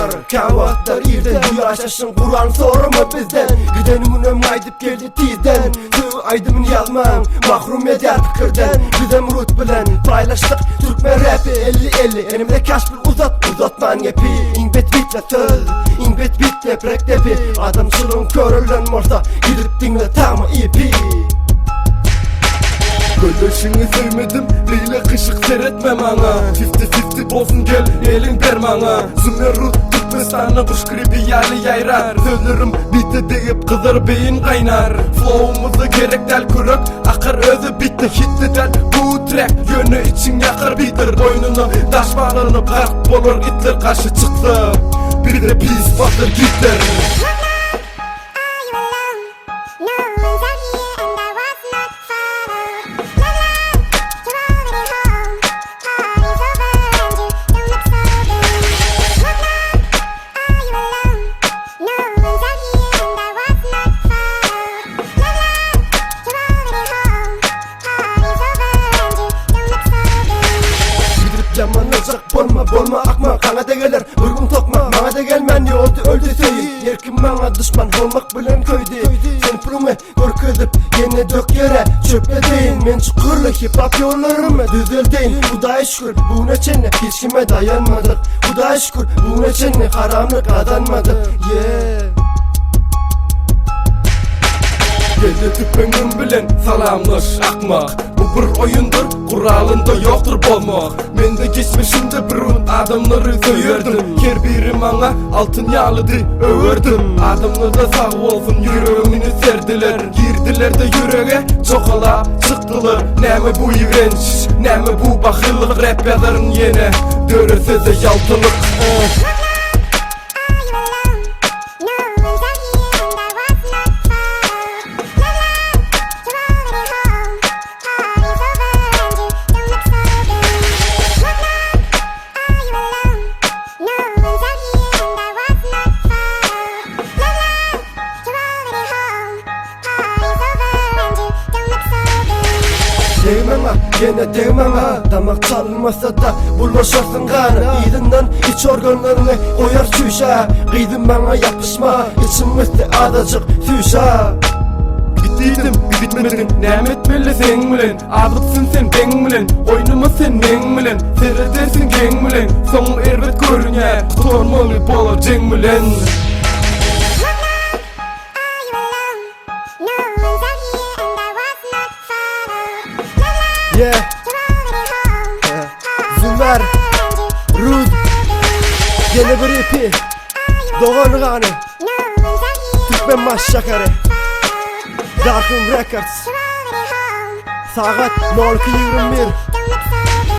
var. Kavatlar irden bu yaşasın Kur'an soru mu bizden? Gidenin ömrü aydıp geldi tizden. Tüy aydımın yazmam mahrum eder fikirden. Bizem rut bilen paylaştık Türkmen rapi 50-50. Elimde kaç bir uzatman yepi. İnbet bitle söz, inbet bitle prek depi. Adamçılığın körülen morsa gidip dinle tamı ipi. Gölleşini sevmedim, leyle kışık seyretme bana. 50-50 olsun gel, elin ver bana. Zümerut tutmestana kuş gribi yali yayrar. Sözlerim bitti deyip kızar beyin kaynar. Flow'umuzda gerek del kürek, akar özü bitti hitti del. Bu track yönü için yakar bitir. Boynunu taş bağlanıp kalk bolur itler karşı çıktı. Bir de pis batır gitler. Yaman olacak bolma akma kana da gelir bir gün tokma bana da gelmen yoldu öldü söyü yerkim bana düşman olmak bilen köyde sen pulumu korkudip yine dök yere çöple deyin men çukurlu hip hop yollarımı düzel deyin Kudaya şükür bu ne çenne hiç kime dayanmadık Kudaya şükür bu ne çenne haramlık kazanmadık Gece tüpenin bilen salamlaş akmak. Bu bir oyundur, kuralında yoktur bolmak. Men de geçmişimde bir adamları söylerdim. Her biri bana altın yağlıdı överdim. Adamlar da sağ olsun yüreğimini serdiler. Girdiler de yüreğe çokala çıktılar. Neme bu iğrenç, neme bu bakıllık. Rap yazarın yine dörese de yaltılık. Değmem ha, gene değmem ha Damak çalınmasa da buluşarsın kanı İyidinden iç organlarını koyar çüşa Kıydın bana yapışma İçimizde adacık süşa Bittiydim, bitmedin, nemet belli sen bilen. Azıksın sen ben bilen, oynama sen men bilen. Seyredersin gen bilen, son erbet görünyer. Kutormalı bolar ceng bilen. Yeah Zümer Rud Yeni bir ipi Doğan Gani Türkmen Maşşakarı Darkroom Records Saat 02:21